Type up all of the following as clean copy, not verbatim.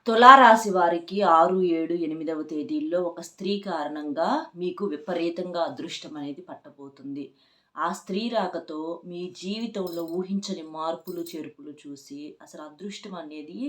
తులారాశి వారికి 6, 7, 8వ తేదీల్లో ఒక స్త్రీ కారణంగా మీకు విపరీతంగా అదృష్టం అనేది పట్టబోతుంది. ఆ స్త్రీ రాకతో మీ జీవితంలో ఊహించని మార్పులు, చేర్పులు చూసి అసలు అదృష్టం అనేది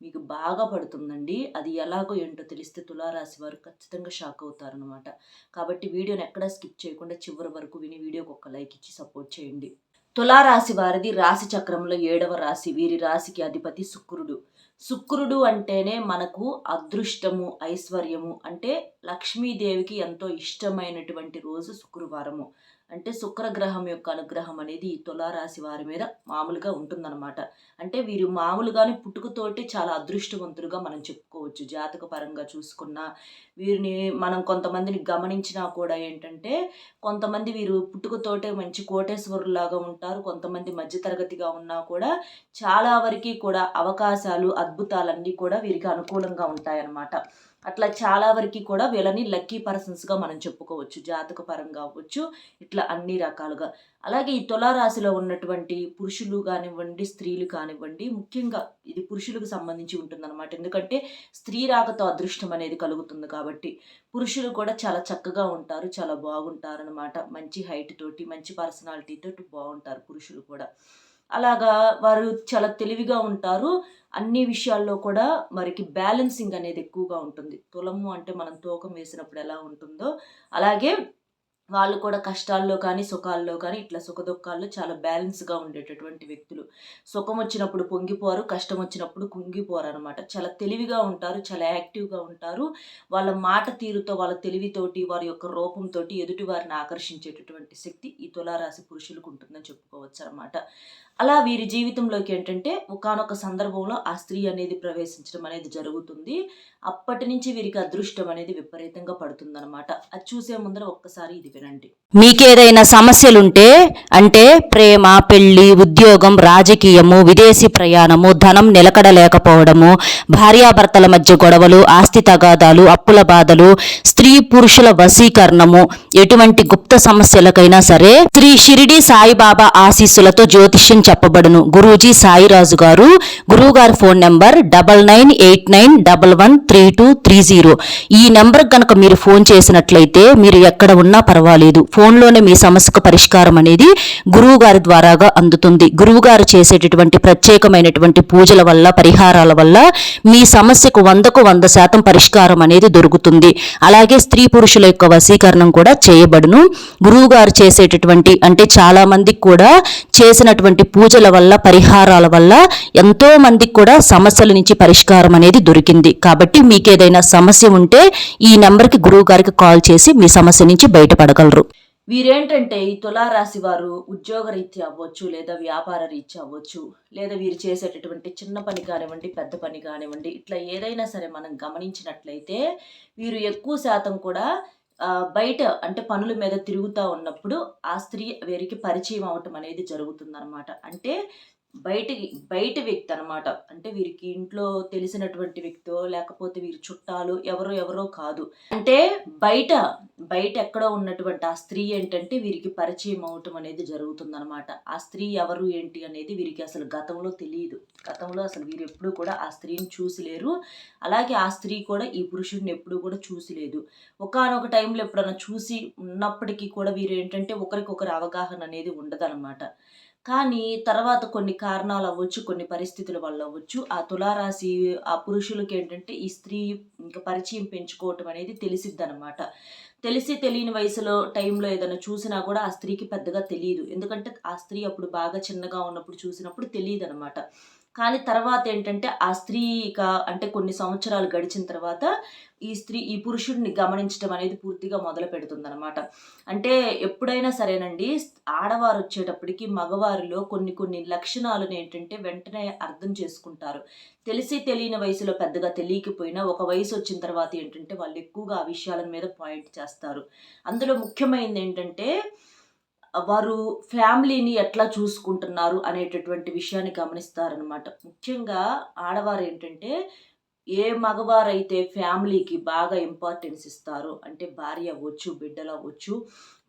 మీకు బాగా పడుతుందండి. అది ఎలాగో ఏంటో తెలిస్తే తులారాశి వారు ఖచ్చితంగా షాక్ అవుతారనమాట. కాబట్టి వీడియోని ఎక్కడా స్కిప్ చేయకుండా చివరి వరకు విని వీడియోకి ఒక లైక్ ఇచ్చి సపోర్ట్ చేయండి. తులారాశి వారిది రాశి చక్రంలో 7వ రాశి. వీరి రాశికి అధిపతి శుక్రుడు. శుక్రుడు అంటేనే మనకు అదృష్టము, ఐశ్వర్యము అంటే లక్ష్మీదేవికి ఎంతో ఇష్టమైనటువంటి రోజు శుక్రవారము. అంటే శుక్రగ్రహం యొక్క అనుగ్రహం అనేది ఈ తులారాశి వారి మీద మామూలుగా ఉంటుందన్నమాట. అంటే వీరు మామూలుగానే పుట్టుకతోటి చాలా అదృష్టవంతులుగా మనం చెప్పుకోవచ్చు. జాతక పరంగా చూసుకున్నా వీరిని మనం కొంతమందిని గమనించినా కూడా ఏంటంటే కొంతమంది వీరు పుట్టుకతోటే మంచి కోటేశ్వరులాగా ఉంటారు. కొంతమంది మధ్యతరగతిగా ఉన్నా కూడా చాలా వరకు కూడా అవకాశాలు, అద్భుతాలన్నీ కూడా వీరికి అనుకూలంగా ఉంటాయన్నమాట. అట్లా చాలా వరకు కూడా వీళ్ళని లక్కీ పర్సన్స్గా మనం చెప్పుకోవచ్చు. జాతక పరంగా అవ్వచ్చు, ఇట్లా అన్ని రకాలుగా. అలాగే ఈ తులారాశిలో ఉన్నటువంటి పురుషులు కానివ్వండి, స్త్రీలు కానివ్వండి, ముఖ్యంగా ఇది పురుషులకు సంబంధించి ఉంటుందన్నమాట. ఎందుకంటే స్త్రీ రాకతో అదృష్టం అనేది కలుగుతుంది కాబట్టి పురుషులు కూడా చాలా చక్కగా ఉంటారు, చాలా బాగుంటారనమాట. మంచి హైట్ తోటి, మంచి పర్సనాలిటీ తోటి బాగుంటారు పురుషులు కూడా. అలాగా వారు చాలా తెలివిగా ఉంటారు. అన్ని విషయాల్లో కూడా మరికి బ్యాలెన్సింగ్ అనేది ఎక్కువగా ఉంటుంది. తులము అంటే మనం తూకం వేసినప్పుడు ఎలా ఉంటుందో అలాగే వాళ్ళు కూడా కష్టాల్లో కానీ, సుఖాల్లో కానీ ఇట్లా సుఖదుఖాల్లో చాలా బ్యాలెన్స్‌గా ఉండేటటువంటి వ్యక్తులు. సుఖం వచ్చినప్పుడు పొంగిపోరు, కష్టం వచ్చినప్పుడు కుంగిపోరనమాట. చాలా తెలివిగా ఉంటారు, చాలా యాక్టివ్‌గా ఉంటారు. వాళ్ళ మాట తీరుతో, వాళ్ళ తెలివితోటి, వారి యొక్క రూపంతోటి ఎదుటి వారిని ఆకర్షించేటటువంటి శక్తి ఈ తులారాశి పురుషులకు ఉంటుందని చెప్పుకోవచ్చనమాట. అలా వీరి జీవితంలోకి ఏంటంటే ఒకానొక సందర్భంలో ఆ స్త్రీ అనేది ప్రవేశించడం అనేది జరుగుతుంది. అప్పటి నుంచి వీరికి అదృష్టం అనేది విపరీతంగా పడుతుందనమాట. అది చూసే ముందర ఒక్కసారి ఇది వినండి. మీకేదైనా సమస్యలుంటే అంటే ప్రేమ, పెళ్లి, ఉద్యోగం, రాజకీయము, విదేశీ ప్రయాణము, ధనం నిలకడ లేకపోవడము, భార్యాభర్తల మధ్య గొడవలు, ఆస్తి తగాదాలు, అప్పుల బాధలు, స్త్రీ పురుషుల వశీకరణము, ఎటువంటి గుప్త సమస్యలకైనా సరే శ్రీ షిరిడి సాయిబాబా ఆశీస్సులతో జ్యోతిష్యం చెప్పబడును. గురూజీ సాయిరాజు గారు. గురువుగారి ఫోన్ నెంబర్ 9989113230. ఈ నెంబర్ కనుక మీరు ఫోన్ చేసినట్లయితే మీరు ఎక్కడ ఉన్నా పర్వాలేదు, ఫోన్లోనే మీ సమస్యకు పరిష్కారం అనేది గురువు గారి ద్వారాగా అందుతుంది. గురువు గారు చేసేటటువంటి ప్రత్యేకమైనటువంటి పూజల వల్ల, పరిహారాల వల్ల మీ సమస్యకు 100% పరిష్కారం అనేది దొరుకుతుంది. అలాగే స్త్రీ పురుషుల యొక్క వశీకరణం కూడా చేయబడును. గురువు గారు చేసేటటువంటి అంటే చాలా మందికి కూడా చేసినటువంటి పూజల వల్ల, పరిహారాల వల్ల ఎంతో మందికి కూడా సమస్యల నుంచి పరిష్కారం అనేది దొరికింది. కాబట్టి మీకేదైనా సమస్య ఉంటే ఈ నెంబర్కి గురువు గారికి కాల్ చేసి మీ సమస్య నుంచి బయటపడగలరు. వీరేంటంటే ఈ తులారాశి వారు ఉద్యోగ రీత్యా అవ్వచ్చు, లేదా వ్యాపార రీత్యా అవ్వచ్చు, లేదా వీరు చేసేటటువంటి చిన్న పని కానివ్వండి, పెద్ద పని కానివ్వండి, ఇట్లా ఏదైనా సరే మనం గమనించినట్లయితే వీరు ఎక్కువ శాతం కూడా బయట అంటే పనుల మీద తిరుగుతూ ఉన్నప్పుడు ఆ స్త్రీ వీరికి పరిచయం అవటం అనేది జరుగుతుందన్నమాట. అంటే బయట వ్యక్తి అనమాట. అంటే వీరికి ఇంట్లో తెలిసినటువంటి వ్యక్తో లేకపోతే వీరి చుట్టాలు ఎవరో కాదు. అంటే బయట బయట ఎక్కడో ఉన్నటువంటి ఆ స్త్రీ ఏంటంటే వీరికి పరిచయం అవటం అనేది జరుగుతుందనమాట. ఆ స్త్రీ ఎవరు ఏంటి అనేది వీరికి అసలు గతంలో తెలియదు. గతంలో అసలు వీరు ఎప్పుడు కూడా ఆ స్త్రీని చూసిలేరు. అలాగే ఆ స్త్రీ కూడా ఈ పురుషుడిని ఎప్పుడు కూడా చూసిలేదు. ఒకానొక టైంలో ఎప్పుడైనా చూసి ఉన్నప్పటికీ కూడా వీరు ఏంటంటే ఒకరికొకరు అవగాహన అనేది ఉండదన్నమాట. కానీ తర్వాత కొన్ని కారణాలు అవ్వచ్చు, కొన్ని పరిస్థితుల వల్ల అవ్వచ్చు, ఆ తులారాశి ఆ పురుషులకి ఏంటంటే ఈ స్త్రీ ఇంకా పరిచయం పెంచుకోవటం అనేది తెలిసిద్దనమాట. తెలిసి తెలియని వయసులో టైంలో ఏదైనా చూసినా కూడా ఆ స్త్రీకి పెద్దగా తెలియదు. ఎందుకంటే ఆ స్త్రీ అప్పుడు బాగా చిన్నగా ఉన్నప్పుడు చూసినప్పుడు తెలియదనమాట. కానీ తర్వాత ఏంటంటే ఆ స్త్రీ ఇక అంటే కొన్ని సంవత్సరాలు గడిచిన తర్వాత ఈ పురుషుడిని గమనించడం అనేది పూర్తిగా మొదలు పెడుతుందనమాట. అంటే ఎప్పుడైనా సరేనండి, ఆడవారు వచ్చేటప్పటికి మగవారిలో కొన్ని లక్షణాలను ఏంటంటే వెంటనే అర్థం చేసుకుంటారు. తెలిసి తెలియని వయసులో పెద్దగా తెలియకపోయినా ఒక వయసు వచ్చిన తర్వాత ఏంటంటే వాళ్ళు ఎక్కువగా ఆ విషయాల మీద పాయింట్ చేస్తారు. అందులో ముఖ్యమైనది ఏంటంటే వారు ఫ్యామిలీని ఎట్లా చూసుకుంటున్నారు అనేటటువంటి విషయాన్ని గమనిస్తారనమాట. ముఖ్యంగా ఆడవారు ఏంటంటే ఏ మగవారైతే ఫ్యామిలీకి బాగా ఇంపార్టెన్స్ ఇస్తారో అంటే భార్య అవ్వచ్చు, బిడ్డలు అవ్వచ్చు,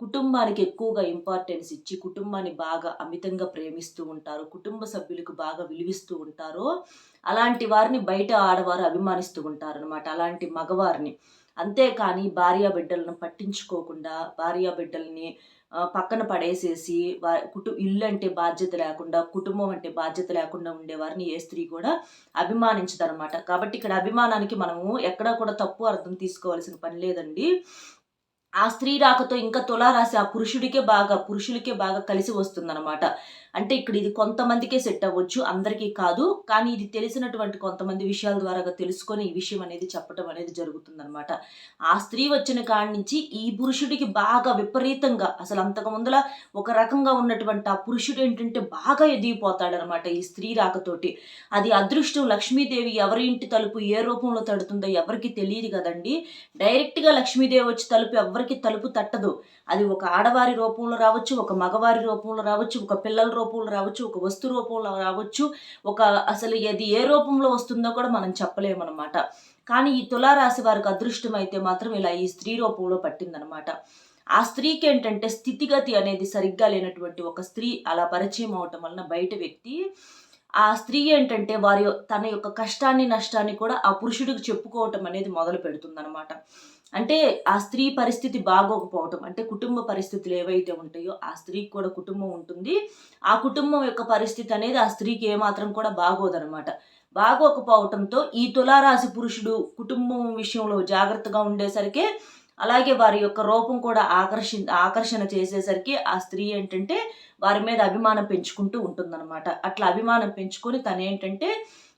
కుటుంబానికి ఎక్కువగా ఇంపార్టెన్స్ ఇచ్చి కుటుంబాన్ని బాగా అమితంగా ప్రేమిస్తూ ఉంటారు, కుటుంబ సభ్యులకు బాగా విలువిస్తూ ఉంటారో అలాంటి వారిని బయట ఆడవారు అభిమానిస్తూ ఉంటారనమాట, అలాంటి మగవారిని. అంతేకాని భార్యాబిడ్డలను పట్టించుకోకుండా, భార్యాబిడ్డల్ని పక్కన పడేసేసి ఇల్లు అంటే బాధ్యత లేకుండా, కుటుంబం అంటే బాధ్యత లేకుండా ఉండేవారిని ఏ స్త్రీ కూడా అభిమానించదనమాట. కాబట్టి ఇక్కడ అభిమానానికి మనము ఎక్కడా కూడా తప్పు అర్థం తీసుకోవాల్సిన పని లేదండి. ఆ స్త్రీ రాకతో ఇంకా తులారాశి ఆ పురుషులకే బాగా కలిసి వస్తుందనమాట. అంటే ఇక్కడ ఇది కొంతమందికే సెట్ అవ్వచ్చు, అందరికీ కాదు. కానీ ఇది తెలిసినటువంటి కొంతమంది విషయాల ద్వారాగా తెలుసుకొని ఈ విషయం అనేది చెప్పడం అనేది జరుగుతుందనమాట. ఆ స్త్రీ వచ్చిన కాడి నుంచి ఈ పురుషుడికి బాగా విపరీతంగా, అసలు అంతకు ముందల ఒక రకంగా ఉన్నటువంటి ఆ పురుషుడు ఏంటంటే బాగా ఎదిగిపోతాడనమాట ఈ స్త్రీ రాకతోటి. అది అదృష్టం. లక్ష్మీదేవి ఎవరి ఇంటి తలుపు ఏ రూపంలో తడుతుందో ఎవరికి తెలియదు కదండి. డైరెక్ట్గా లక్ష్మీదేవి వచ్చి ఎవరికి తలుపు తట్టదు. అది ఒక ఆడవారి రూపంలో రావచ్చు, ఒక మగవారి రూపంలో రావచ్చు, ఒక పిల్లల రూపంలో రావచ్చు, ఒక వస్తు రూపంలో రావచ్చు. అసలు అది ఏ రూపంలో వస్తుందో కూడా మనం చెప్పలేమన్నమాట. కానీ ఈ తులారాశి వారికి అదృష్టం అయితే మాత్రం ఇలా ఈ స్త్రీ రూపంలో పట్టిందనమాట. ఆ స్త్రీకి ఏంటంటే స్థితిగతి అనేది సరిగ్గా లేనటువంటి ఒక స్త్రీ అలా పరిచయం అవటం వలన బయట వ్యక్తి ఆ స్త్రీ ఏంటంటే తన యొక్క కష్టాన్ని నష్టాన్ని కూడా ఆ పురుషుడికి చెప్పుకోవటం అనేది మొదలు పెడుతుందన్నమాట. అంటే ఆ స్త్రీ పరిస్థితి బాగోకపోవటం, అంటే కుటుంబ పరిస్థితులు ఏవైతే ఉంటాయో ఆ స్త్రీకి కూడా కుటుంబం ఉంటుంది. ఆ కుటుంబం యొక్క పరిస్థితి అనేది ఆ స్త్రీకి ఏమాత్రం కూడా బాగోదనమాట. బాగోకపోవటంతో ఈ తులారాశి పురుషుడు కుటుంబం విషయంలో జాగ్రత్తగా ఉండేసరికి, అలాగే వారి యొక్క రూపం కూడా ఆకర్షణ చేసేసరికి ఆ స్త్రీ ఏంటంటే వారి మీద అభిమానం పెంచుకుంటూ ఉంటుందన్నమాట. అట్లా అభిమానం పెంచుకొని తనేంటంటే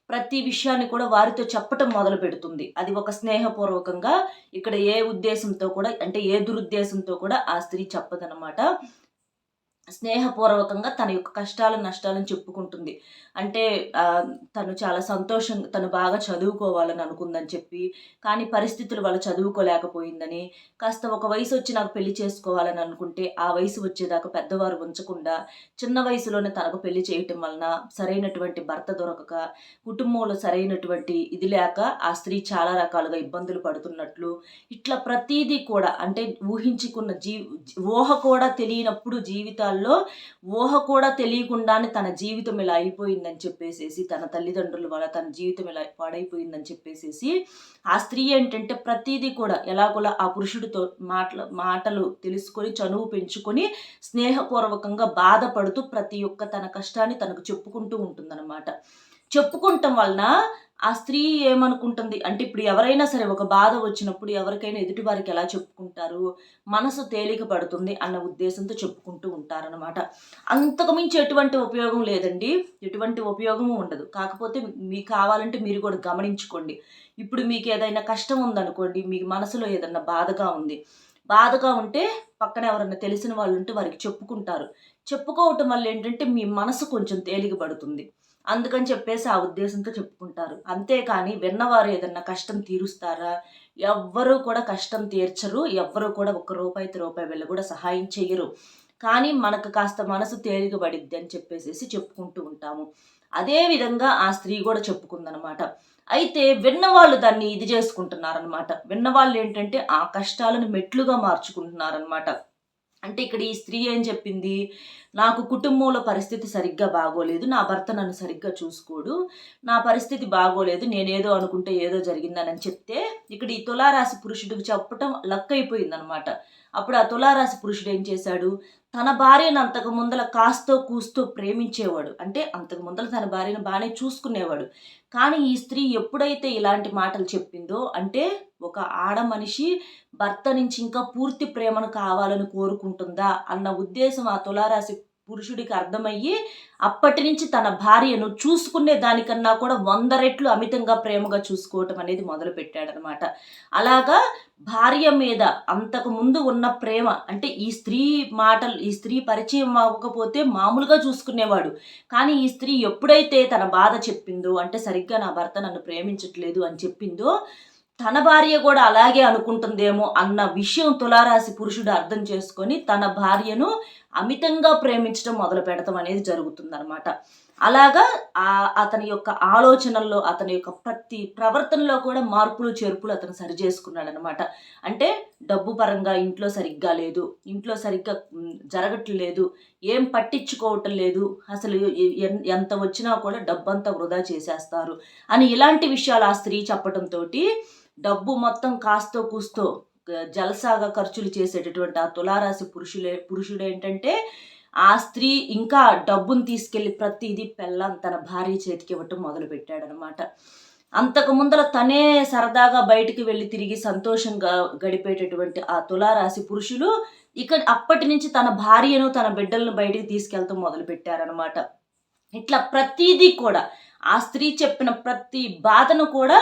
ప్రతి విషయాన్ని కూడా వారితో చెప్పటం మొదలు పెడుతుంది. అది ఒక స్నేహపూర్వకంగా, ఇక్కడ ఏ ఉద్దేశంతో కూడా, అంటే ఏ దురుద్దేశంతో కూడా ఆ స్త్రీ చెప్పదనమాట. స్నేహపూర్వకంగా తన యొక్క కష్టాలు నష్టాలను చెప్పుకుంటుంది. అంటే తను చాలా సంతోషంగా, తను బాగా చదువుకోవాలని అనుకుందని చెప్పి, కానీ పరిస్థితులు వల్ల చదువుకోలేకపోయిందని, కాస్త ఒక వయసు వచ్చి నాకు పెళ్లి చేసుకోవాలని అనుకుంటే ఆ వయసు వచ్చేదాకా పెద్దవారు ఉంచకుండా చిన్న వయసులోనే తనకు పెళ్లి చేయటం వలన సరైనటువంటి భర్త దొరకక, కుటుంబంలో సరైనటువంటి ఇది లేక ఆ స్త్రీ చాలా రకాలుగా ఇబ్బందులు పడుతున్నట్లు, ఇట్లా ప్రతీదీ కూడా, అంటే ఊహించుకున్న ఊహ కూడా తెలియనప్పుడు జీవితాల్లో ఊహ కూడా తెలియకుండానే తన జీవితం ఇలా అయిపోయిందని చెప్పేసేసి, తన తల్లిదండ్రుల వల్ల తన జీవితం ఇలా పాడైపోయిందని చెప్పేసేసి ఆ స్త్రీ ఏంటంటే ప్రతిదీ కూడా ఎలాగోలా ఆ పురుషుడితో మాటలు తెలుసుకొని చనువు పెంచుకొని స్నేహపూర్వకంగా బాధపడుతూ ప్రతి ఒక్క తన కష్టాన్ని తనకు చెప్పుకుంటూ ఉంటుందన్నమాట. చెప్పుకుంటాం వలన ఆ స్త్రీ ఏమనుకుంటుంది అంటే, ఇప్పుడు ఎవరైనా సరే ఒక బాధ వచ్చినప్పుడు ఎవరికైనా ఎదుటి వారికి ఎలా చెప్పుకుంటారు, మనసు తేలిక పడుతుంది అన్న ఉద్దేశంతో చెప్పుకుంటూ ఉంటారనమాట. అంతకు మించి ఎటువంటి ఉపయోగం లేదండి, ఎటువంటి ఉపయోగము ఉండదు. కాకపోతే మీకు కావాలంటే మీరు కూడా గమనించుకోండి. ఇప్పుడు మీకు ఏదైనా కష్టం ఉందనుకోండి, మీకు మనసులో ఏదైనా బాధగా ఉంటే పక్కన ఎవరన్నా తెలిసిన వాళ్ళు ఉంటే వారికి చెప్పుకుంటారు. చెప్పుకోవటం వల్ల ఏంటంటే మీ మనసు కొంచెం తేలిక పడుతుంది. అందుకని చెప్పేసి ఆ ఉద్దేశంతో చెప్పుకుంటారు. అంతేకాని విన్నవారు ఏదన్నా కష్టం తీరుస్తారా? ఎవ్వరూ కూడా కష్టం తీర్చరు. ఎవ్వరూ కూడా రూపాయి వీళ్ళు కూడా సహాయం చెయ్యరు. కానీ మనకు కాస్త మనసు తేలిక పడిద్ది అని చెప్పేసేసి చెప్పుకుంటూ ఉంటాము. అదే విధంగా ఆ స్త్రీ కూడా చెప్పుకుందనమాట. అయితే విన్నవాళ్ళు దాన్ని ఇది చేసుకుంటున్నారనమాట. విన్నవాళ్ళు ఏంటంటే ఆ కష్టాలను మెట్లుగా మార్చుకుంటున్నారనమాట. అంటే ఇక్కడ ఈ స్త్రీ ఏం చెప్పింది, నాకు కుటుంబంలో పరిస్థితి సరిగ్గా బాగోలేదు, నా భర్త నన్ను సరిగ్గా చూసుకోడు, నా పరిస్థితి బాగోలేదు, నేనేదో అనుకుంటే ఏదో జరిగిందని చెప్తే, ఇక్కడ ఈ తులారాశి పురుషుడికి చెప్పటం లక్ అయిపోయిందనమాట. అప్పుడు ఆ తులారాశి పురుషుడు ఏం చేశాడు, తన భార్యను అంతకు ముందల కాస్తో కూస్తో ప్రేమించేవాడు. అంటే అంతకు ముందల తన భార్యను బాగానే చూసుకునేవాడు. కానీ ఈ స్త్రీ ఎప్పుడైతే ఇలాంటి మాటలు చెప్పిందో, అంటే ఒక ఆడ మనిషి భర్త నుంచి ఇంకా పూర్తి ప్రేమను కావాలని కోరుకుంటుందా అన్న ఉద్దేశం ఆ తులారాశి పురుషుడికి అర్థమయ్యి, అప్పటి నుంచి తన భార్యను చూసుకునే దానికన్నా కూడా 100 రెట్లు అమితంగా ప్రేమగా చూసుకోవటం అనేది మొదలు పెట్టాడనమాట. అలాగా భార్య మీద అంతకు ముందు ఉన్న ప్రేమ, అంటే ఈ స్త్రీ పరిచయం అవ్వకపోతే మామూలుగా చూసుకునేవాడు. కానీ ఈ స్త్రీ ఎప్పుడైతే తన బాధ చెప్పిందో, అంటే సరిగ్గా నా భర్త నన్ను ప్రేమించట్లేదు అని చెప్పిందో, తన భార్య కూడా అలాగే అనుకుంటుందేమో అన్న విషయం తులారాశి పురుషుడు అర్థం చేసుకొని తన భార్యను అమితంగా ప్రేమించడం మొదలు పెడతాం అనేది జరుగుతుందన్నమాట. అలాగా అతని యొక్క ఆలోచనల్లో, అతని యొక్క ప్రతి ప్రవర్తనలో కూడా మార్పులు చేర్పులు అతను సరి చేసుకున్నాడనమాట. అంటే డబ్బు పరంగా ఇంట్లో సరిగ్గా లేదు, ఇంట్లో సరిగ్గా జరగట్లేదు, ఏం పట్టించుకోవటం లేదు, అసలు ఎంత వచ్చినా కూడా డబ్బంతా వృధా చేసేస్తారు అని ఇలాంటి విషయాలు ఆ స్త్రీ చెప్పడంతో డబ్బు మొత్తం కాస్తో కూస్తో జలసాగా ఖర్చులు చేసేటటువంటి ఆ తులారాశి పురుషుడేంటంటే ఆ స్త్రీ ఇంకా డబ్బును తీసుకెళ్లి ప్రతిదీ తన భార్య చేతికి ఇవ్వటం మొదలు పెట్టాడనమాట. అంతకు ముందర తనే సరదాగా బయటికి వెళ్ళి తిరిగి సంతోషంగా గడిపేటటువంటి ఆ తులారాశి పురుషులు అప్పటి నుంచి తన భార్యను, తన బిడ్డలను బయటికి తీసుకెళ్తూ మొదలు పెట్టారనమాట. ఇట్లా ప్రతిదీ కూడా ఆ స్త్రీ చెప్పిన ప్రతి బాధను కూడా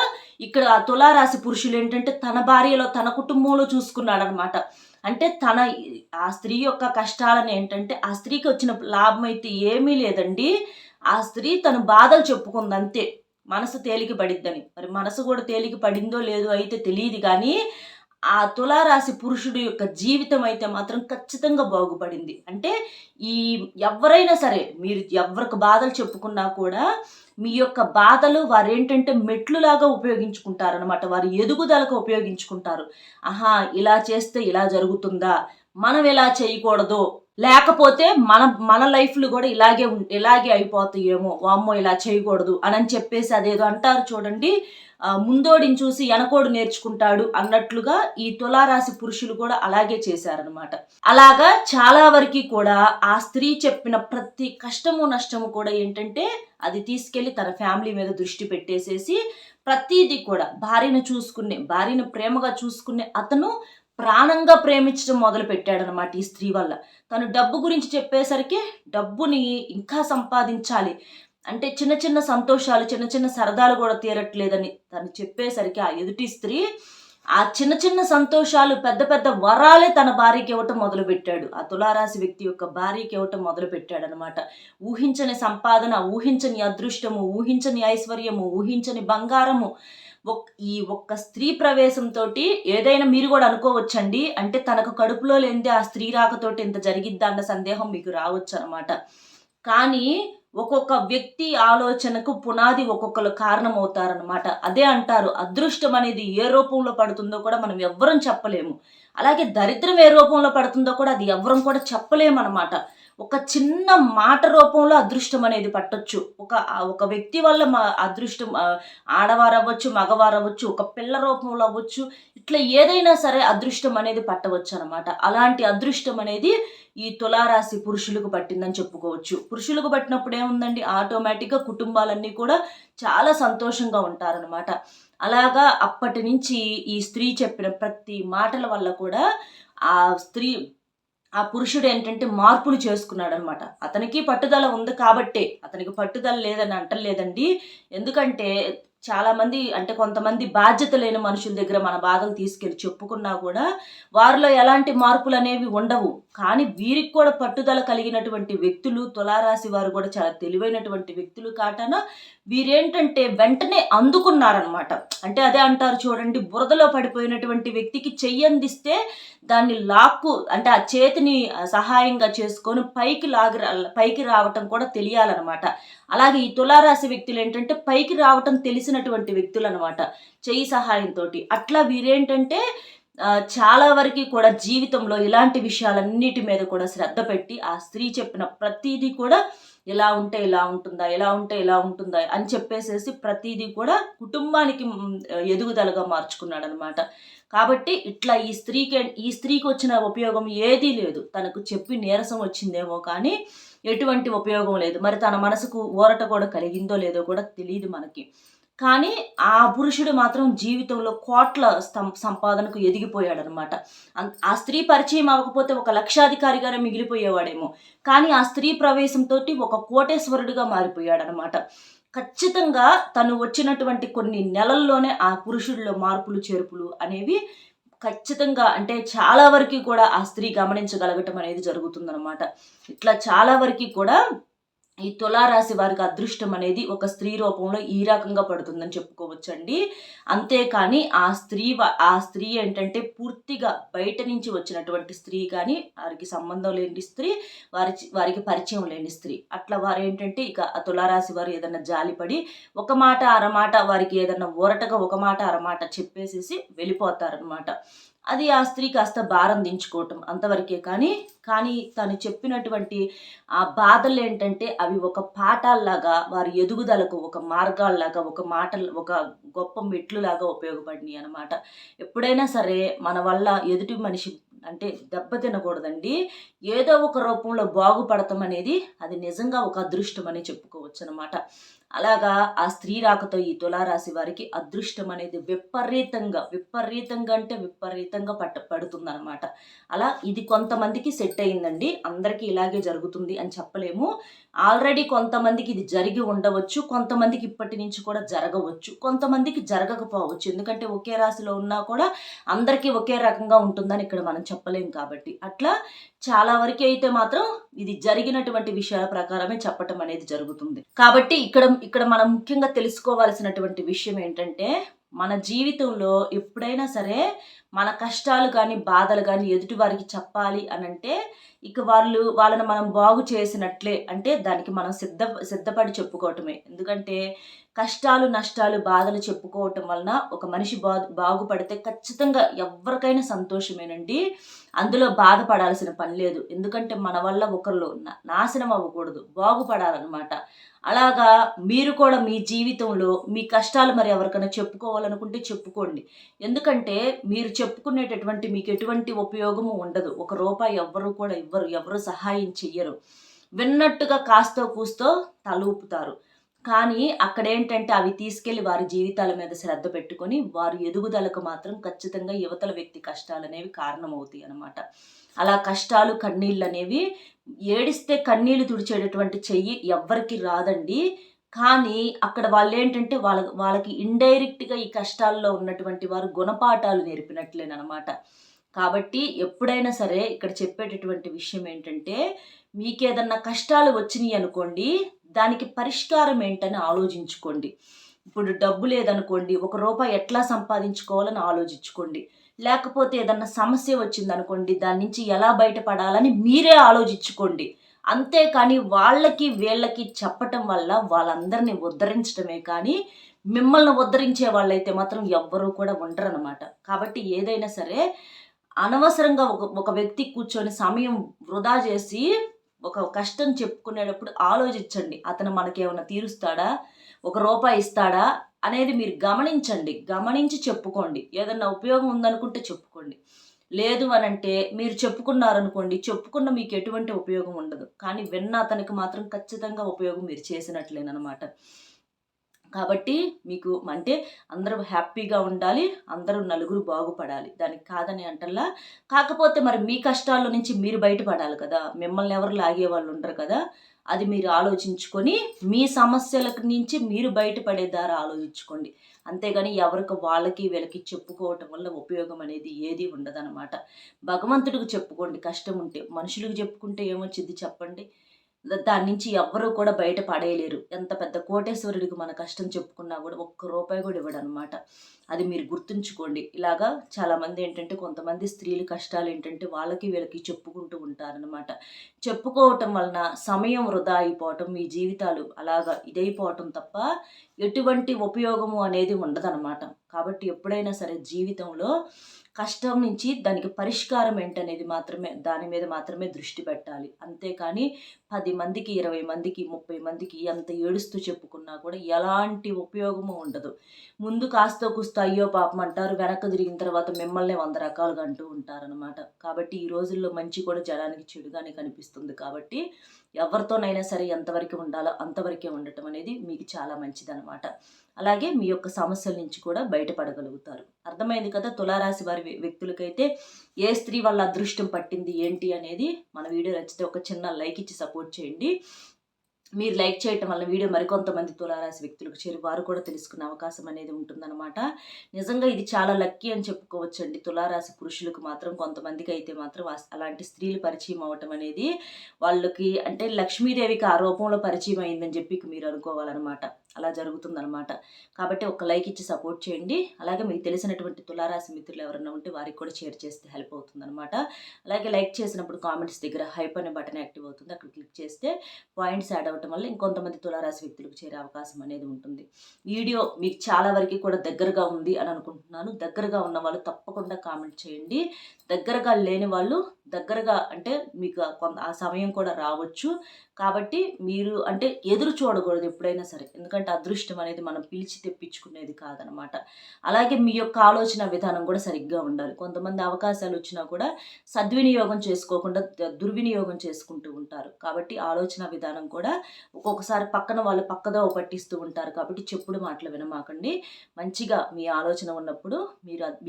ఇక్కడ ఆ తులారాశి పురుషులు ఏంటంటే తన భార్యలో, తన కుటుంబంలో చూసుకున్నాడనమాట. అంటే ఆ స్త్రీ యొక్క కష్టాలను ఏంటంటే ఆ స్త్రీకి వచ్చిన లాభం అయితే ఏమీ లేదండి. ఆ స్త్రీ తన బాధలు చెప్పుకుంది అంతే, మనసు తేలిక పడిద్దని. మరి మనసు కూడా తేలిక పడిందో లేదో అయితే తెలియదు కానీ ఆ తులారాశి పురుషుడు యొక్క జీవితం అయితే మాత్రం ఖచ్చితంగా బాగుపడింది. అంటే ఎవరైనా సరే మీరు ఎవరికి బాధలు చెప్పుకున్నా కూడా మీ యొక్క బాధలు వారేంటంటే మెట్లులాగా ఉపయోగించుకుంటారనమాట. వారి ఎదుగుదలకు ఉపయోగించుకుంటారు. ఆహా, ఇలా చేస్తే ఇలా జరుగుతుందా, మనం ఇలా చేయకూడదు, లేకపోతే మన లైఫ్లు కూడా ఇలాగే అయిపోతాయేమో, వామ్మో ఇలా చేయకూడదు అని చెప్పేసి అదేదో అంటారు చూడండి, ముందోడిని చూసి వెనకోడు నేర్చుకుంటాడు అన్నట్లుగా ఈ తులారాశి పురుషులు కూడా అలాగే చేశారనమాట. అలాగా చాలా వరకు కూడా ఆ స్త్రీ చెప్పిన ప్రతి కష్టము నష్టము కూడా ఏంటంటే అది తీసుకెళ్లి తన ఫ్యామిలీ మీద దృష్టి పెట్టేసేసి ప్రతిదీ కూడా భార్యను ప్రేమగా చూసుకునే అతను ప్రాణంగా ప్రేమించడం మొదలు పెట్టాడనమాట ఈ స్త్రీ వల్ల. తను డబ్బు గురించి చెప్పేసరికి డబ్బుని ఇంకా సంపాదించాలి, అంటే చిన్న చిన్న సంతోషాలు, చిన్న చిన్న సరదాలు కూడా తీరట్లేదని తను చెప్పేసరికి ఆ ఎదుటి స్త్రీ ఆ చిన్న చిన్న సంతోషాలు, పెద్ద పెద్ద వరాలే తన భార్యకి ఇవ్వటం మొదలు పెట్టాడు. ఆ తులారాశి వ్యక్తి యొక్క భార్యకి ఇవ్వటం మొదలు పెట్టాడు అనమాట. ఊహించని సంపాదన, ఊహించని అదృష్టము, ఊహించని ఐశ్వర్యము, ఊహించని బంగారము ఈ ఒక్క స్త్రీ ప్రవేశంతో ఏదైనా మీరు కూడా అనుకోవచ్చండి, అంటే తనకు కడుపులో లేనిదే ఆ స్త్రీ రాకతోటి ఇంత జరిగిద్దా అన్న సందేహం మీకు రావచ్చు అనమాట. కానీ ఒక్కొక్క వ్యక్తి ఆలోచనకు పునాది ఒక్కొక్కరు కారణం అవుతారనమాట. అదే అంటారు, అదృష్టం అనేది ఏ రూపంలో పడుతుందో కూడా మనం ఎవ్వరం చెప్పలేము. అలాగే దరిద్రం ఏ రూపంలో పడుతుందో కూడా అది ఎవ్వరం కూడా చెప్పలేమన్నమాట. ఒక చిన్న మాట రూపంలో అదృష్టం అనేది పట్టొచ్చు. ఒక వ్యక్తి వల్ల అదృష్టం, ఆడవారు అవ్వచ్చు, మగవారు అవ్వచ్చు, ఒక పిల్ల రూపంలో అవ్వచ్చు, ఇట్లా ఏదైనా సరే అదృష్టం అనేది పట్టవచ్చు అనమాట. అలాంటి అదృష్టం అనేది ఈ తులారాశి పురుషులకు పట్టిందని చెప్పుకోవచ్చు. పురుషులకు పట్టినప్పుడు ఏముందండి, ఆటోమేటిక్గా కుటుంబాలన్నీ కూడా చాలా సంతోషంగా ఉంటారనమాట. అలాగా అప్పటి నుంచి ఈ స్త్రీ చెప్పిన ప్రతి మాటల వల్ల కూడా ఆ పురుషుడు ఏంటంటే మార్పులు చేసుకున్నాడు అనమాట. అతనికి పట్టుదల ఉంది కాబట్టే, అతనికి పట్టుదల లేదని అంటలేదండి. ఎందుకంటే చాలా మంది, అంటే కొంతమంది బాధ్యత లేని మనుషుల దగ్గర మన బాధలు తీసుకెళ్ళి చెప్పుకున్నా కూడా వారిలో ఎలాంటి మార్పులు అనేవి ఉండవు. కానీ వీరికి కూడా పట్టుదల కలిగినటువంటి వ్యక్తులు, తులారాశి వారు కూడా చాలా తెలివైనటువంటి వ్యక్తులు కాటన వీరేంటంటే వెంటనే అందుకున్నారనమాట. అంటే అదే అంటారు చూడండి, బురదలో పడిపోయినటువంటి వ్యక్తికి చెయ్యి అందిస్తే దాన్ని అంటే ఆ చేతిని సహాయంగా చేసుకొని పైకి రావటం కూడా తెలియాలన్నమాట. అలాగే ఈ తులారాశి వ్యక్తులు ఏంటంటే పైకి రావటం తెలిసినటువంటి వ్యక్తులు అనమాట, చెయ్యి సహాయంతో. అట్లా వీరేంటంటే చాలా వరకు కూడా జీవితంలో ఇలాంటి విషయాలన్నిటి మీద కూడా శ్రద్ధ పెట్టి ఆ స్త్రీ చెప్పిన ప్రతిదీ కూడా ఎలా ఉంటే ఇలా ఉంటుందా, ఎలా ఉంటే ఇలా ఉంటుందా అని చెప్పేసేసి ప్రతిదీ కూడా కుటుంబానికి ఎదుగుదలగా మార్చుకున్నాడు అనమాట. కాబట్టి ఇట్లా ఈ స్త్రీకి వచ్చిన ఉపయోగం ఏదీ లేదు. తనకు చెప్పి నీరసం వచ్చిందేమో కానీ ఎటువంటి ఉపయోగం లేదు. మరి తన మనసుకు ఊరట కూడా కలిగిందో లేదో కూడా తెలియదు మనకి. కానీ ఆ పురుషుడు మాత్రం జీవితంలో కోట్ల సంపాదనకు ఎదిగిపోయాడు అనమాట. ఆ స్త్రీ పరిచయం అవ్వకపోతే ఒక లక్షాధికారిగానే మిగిలిపోయేవాడేమో. కానీ ఆ స్త్రీ ప్రవేశంతో ఒక కోటేశ్వరుడిగా మారిపోయాడు అనమాట. ఖచ్చితంగా తను వచ్చినటువంటి కొన్ని నెలల్లోనే ఆ పురుషుడిలో మార్పులు చేర్పులు అనేవి ఖచ్చితంగా, అంటే చాలా వరకు కూడా ఆ స్త్రీ గమనించగలగటం అనేది జరుగుతుందన్నమాట. ఇట్లా చాలా వరకు కూడా ఈ తులారాశి వారికి అదృష్టం అనేది ఒక స్త్రీ రూపంలో ఈ రకంగా పడుతుందని చెప్పుకోవచ్చండి. అంతేకాని ఆ స్త్రీ ఏంటంటే పూర్తిగా బయట నుంచి వచ్చినటువంటి స్త్రీ కానీ, వారికి సంబంధం లేని స్త్రీ, వారికి పరిచయం లేని స్త్రీ. అట్లా వారేంటంటే ఇక ఆ తులారాశి వారు ఏదన్నా జాలిపడి ఒక మాట అరమాట వారికి ఏదన్నా ఊరటగా ఒక మాట అరమాట చెప్పేసేసి వెళ్ళిపోతారనమాట. అది ఆ స్త్రీ కాస్త భారం దించుకోవటం అంతవరకే. కానీ తను చెప్పినటువంటి ఆ బాధలు ఏంటంటే అవి ఒక పాఠాల్లాగా వారి ఎదుగుదలకు ఒక మార్గాల్లాగా ఒక గొప్ప మెట్లులాగా ఉపయోగపడినాయి అనమాట. ఎప్పుడైనా సరే మన వల్ల ఎదుటి మనిషి అంటే దెబ్బ తినకూడదండి. ఏదో ఒక రూపంలో బాగుపడటం అనేది అది నిజంగా ఒక అదృష్టం అని చెప్పుకోవచ్చు అనమాట. అలాగా ఆ స్త్రీ రాకతో ఈ తులారాశి వారికి అదృష్టం అనేది విపరీతంగా అంటే విపరీతంగా పడుతుందన్నమాట. అలా ఇది కొంతమందికి సెట్ అయ్యిందండి. అందరికీ ఇలాగే జరుగుతుంది అని చెప్పలేము. ఆల్రెడీ కొంతమందికి ఇది జరిగి ఉండవచ్చు, కొంతమందికి ఇప్పటి నుంచి కూడా జరగవచ్చు, కొంతమందికి జరగకపోవచ్చు. ఎందుకంటే ఒకే రాశిలో ఉన్నా కూడా అందరికీ ఒకే రకంగా ఉంటుందని ఇక్కడ మనం చెప్పలేము కాబట్టి. అట్లా చాలా వరకు అయితే మాత్రం ఇది జరిగినటువంటి విషయాల ప్రకారమే చెప్పటం అనేది జరుగుతుంది. కాబట్టి ఇక్కడ మనం ముఖ్యంగా తెలుసుకోవాల్సినటువంటి విషయం ఏంటంటే, మన జీవితంలో ఎప్పుడైనా సరే మన కష్టాలు కానీ బాధలు కానీ ఎదుటి వారికి చెప్పాలి అనంటే ఇక వాళ్ళని మనం బాగు చేసినట్లే. అంటే దానికి మనం సిద్ధపడి చెప్పుకోవటమే. ఎందుకంటే కష్టాలు నష్టాలు బాధలు చెప్పుకోవటం వలన ఒక మనిషి బాగుపడితే ఖచ్చితంగా ఎవరికైనా సంతోషమేనండి. అందులో బాధపడాల్సిన పని లేదు. ఎందుకంటే మన వల్ల ఒకరు నాశనం అవ్వకూడదు, బాగుపడాలన్నమాట. అలాగా మీరు కూడా మీ జీవితంలో మీ కష్టాలు మరి ఎవరికైనా చెప్పుకోవాలనుకుంటే చెప్పుకోండి. ఎందుకంటే మీరు చెప్పుకునేటటువంటి మీకు ఎటువంటి ఉపయోగము ఉండదు. ఒక రూపాయి ఎవ్వరు కూడా ఇవ్వరు, ఎవరు సహాయం చెయ్యరు. విన్నట్టుగా కాస్తో కూస్తో తలూపుతారు. కానీ అక్కడేంటంటే అవి తీసుకెళ్లి వారి జీవితాల మీద శ్రద్ధ పెట్టుకొని వారి ఎదుగుదలకు మాత్రం ఖచ్చితంగా యువతల వ్యక్తి కష్టాలు అనేవి కారణమవుతాయి అన్నమాట. అలా కష్టాలు కన్నీళ్ళు అనేవి ఏడిస్తే కన్నీళ్లు తుడిచేటటువంటి చెయ్యి ఎవ్వరికి రాదండి. కానీ అక్కడ వాళ్ళేంటంటే వాళ్ళకి ఇండైరెక్ట్గా ఈ కష్టాల్లో ఉన్నటువంటి వారు గుణపాఠాలు నేర్పినట్లేనమాట. కాబట్టి ఎప్పుడైనా సరే ఇక్కడ చెప్పేటటువంటి విషయం ఏంటంటే, మీకేదన్నా కష్టాలు వచ్చినాయి అనుకోండి, దానికి పరిష్కారం ఏంటని ఆలోచించుకోండి. ఇప్పుడు డబ్బు లేదనుకోండి, రూపాయి ఎట్లా సంపాదించుకోవాలని ఆలోచించుకోండి. లేకపోతే ఏదన్నా సమస్య వచ్చిందనుకోండి, దాని నుంచి ఎలా బయటపడాలని మీరే ఆలోచించుకోండి. అంతేకాని వాళ్ళకి వీళ్ళకి చెప్పటం వల్ల వాళ్ళందరినీ ఉద్ధరించడమే కానీ మిమ్మల్ని ఉద్ధరించే వాళ్ళైతే మాత్రం ఎవ్వరూ కూడా ఉండరనమాట. కాబట్టి ఏదైనా సరే అనవసరంగా ఒక వ్యక్తి కూర్చొని సమయం వృధా చేసి ఒక కష్టం చెప్పుకునేటప్పుడు ఆలోచించండి. అతను మనకేమైనా తీరుస్తాడా, రూపాయి ఇస్తాడా అనేది మీరు గమనించండి. గమనించి చెప్పుకోండి. ఏదన్నా ఉపయోగం ఉందనుకుంటే చెప్పుకోండి. లేదు అనంటే మీరు చెప్పుకున్నారనుకోండి, చెప్పుకున్న మీకు ఎటువంటి ఉపయోగం ఉండదు. కానీ విన్న అతనికి మాత్రం ఖచ్చితంగా ఉపయోగం మీరు చేసినట్లేనమాట. కాబట్టి మీకు అంటే అందరూ హ్యాపీగా ఉండాలి, అందరూ నలుగురు బాగుపడాలి, దానికి కాదని అంటల్లా. కాకపోతే మరి మీ కష్టాల్లో నుంచి మీరు బయటపడాలి కదా, మిమ్మల్ని ఎవరు లాగే వాళ్ళు ఉండరు కదా. అది మీరు ఆలోచించుకొని మీ సమస్యలకు నుంచి మీరు బయటపడే దారి ఆలోచించుకోండి. అంతేగాని ఎవరికి వాళ్ళకి వీళ్ళకి చెప్పుకోవటం వల్ల ఉపయోగం అనేది ఏది ఉండదన్నమాట. భగవంతుడికి చెప్పుకోండి కష్టం ఉంటే. మనుషులకు చెప్పుకుంటే ఏమొచ్చింది చెప్పండి. దాని నుంచి ఎవ్వరూ కూడా బయట పడేయలేరు. ఎంత పెద్ద కోటేశ్వరుడికి మన కష్టం చెప్పుకున్నా కూడా రూపాయి కూడా ఇవ్వడనమాట. అది మీరు గుర్తుంచుకోండి. ఇలాగా చాలామంది ఏంటంటే కొంతమంది స్త్రీల కష్టాలు ఏంటంటే వాళ్ళకి వీళ్ళకి చెప్పుకుంటూ ఉంటారనమాట. చెప్పుకోవటం వలన సమయం వృధా అయిపోవటం, మీ జీవితాలు అలాగా ఇదైపోవటం తప్ప ఎటువంటి ఉపయోగము అనేది ఉండదనమాట. కాబట్టి ఎప్పుడైనా సరే జీవితంలో కష్టం నుంచి దానికి పరిష్కారం ఏంటనేది దాని మీద మాత్రమే దృష్టి పెట్టాలి. అంతేకాని 10 మందికి 20 మందికి 30 మందికి ఎంత ఏడుస్తూ చెప్పుకున్నా కూడా ఎలాంటి ఉపయోగము ఉండదు. ముందు కాస్తో కూస్తో అయ్యో పాపం అంటారు, వెనక్కి తిరిగిన తర్వాత మిమ్మల్ని 100 రకాలుగా అంటూ ఉంటారనమాట. కాబట్టి ఈ రోజుల్లో మంచి కూడా జనానికి చెడుగానే కనిపిస్తుంది. కాబట్టి ఎవరితోనైనా సరే ఎంతవరకు ఉండాలో అంతవరకే ఉండటం అనేది మీకు చాలా మంచిదనమాట. అలాగే మీ యొక్క సమస్యల నుంచి కూడా బయటపడగలుగుతారు. అర్థమైంది కదా తులారాశి వారి వ్యక్తులకైతే ఏ స్త్రీ వల్ల అదృష్టం పట్టింది ఏంటి అనేది. మన వీడియో నచ్చితే ఒక చిన్న లైక్ ఇచ్చి సపోర్ట్ చేయండి. మీరు లైక్ చేయటం వల్ల వీడియో మరికొంతమంది తులారాశి వ్యక్తులకు చేరి వారు కూడా తెలుసుకునే అవకాశం అనేది ఉంటుందన్నమాట. నిజంగా ఇది చాలా లక్కీ అని చెప్పుకోవచ్చండి. తులారాశి పురుషులకు మాత్రం, కొంతమందికి అయితే మాత్రం అలాంటి స్త్రీలు పరిచయం అవ్వటం అనేది వాళ్ళకి అంటే లక్ష్మీదేవికి ఆ రూపంలో పరిచయం అయిందని చెప్పి మీరు అనుకోవాలన్నమాట. అలా జరుగుతుందన్నమాట. కాబట్టి ఒక లైక్ ఇచ్చి సపోర్ట్ చేయండి. అలాగే మీకు తెలిసినటువంటి తులారాశి మిత్రులు ఎవరైనా ఉంటే వారికి కూడా షేర్ చేస్తే హెల్ప్ అవుతుందన్నమాట. అలాగే లైక్ చేసినప్పుడు కామెంట్స్ దగ్గర హైప్ అనే బటన్ యాక్టివ్ అవుతుంది. అక్కడ క్లిక్ చేస్తే పాయింట్స్ యాడ్ అవ్వటం వల్ల ఇంకొంతమంది తులారాశి వ్యక్తులకు చేరే అవకాశం అనేది ఉంటుంది. వీడియో మీకు చాలా వరకు కూడా దగ్గరగా ఉంది అని అనుకుంటున్నాను. దగ్గరగా ఉన్న వాళ్ళు తప్పకుండా కామెంట్ చేయండి. దగ్గరగా లేని వాళ్ళు దగ్గరగా అంటే మీకు ఆ సమయం కూడా రావచ్చు. కాబట్టి మీరు అంటే ఎదురు చూడకూడదు ఎప్పుడైనా సరే. ఎందుకంటే అదృష్టం అనేది మనం పిలిచి తెప్పించుకునేది కాదనమాట. అలాగే మీ యొక్క ఆలోచన విధానం కూడా సరిగ్గా ఉండాలి. కొంతమంది అవకాశాలు వచ్చినా కూడా సద్వినియోగం చేసుకోకుండా దుర్వినియోగం చేసుకుంటూ ఉంటారు. కాబట్టి ఆలోచన విధానం కూడా ఒక్కొక్కసారి పక్కన వాళ్ళు పక్కదో పట్టిస్తూ ఉంటారు. కాబట్టి చెప్పుడు మాటలు వినమాకండి. మంచిగా మీ ఆలోచన ఉన్నప్పుడు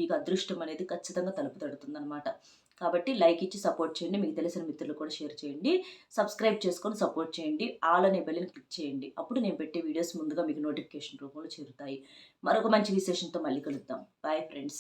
మీకు అదృష్టం అనేది ఖచ్చితంగా తలుపు తడుతుందన్నమాట. కాబట్టి లైక్ ఇచ్చి సపోర్ట్ చేయండి. మీకు తెలిసిన మిత్రులు కూడా షేర్ చేయండి. సబ్స్క్రైబ్ చేసుకొని సపోర్ట్ చేయండి. ఆల్ అనే బెల్ని క్లిక్ చేయండి. అప్పుడు నేను పెట్టే వీడియోస్ ముందుగా మీకు నోటిఫికేషన్ రూపంలో చేరుతాయి. మరొక మంచి విశేషంతో మళ్ళీ కలుద్దాం. Bye friends.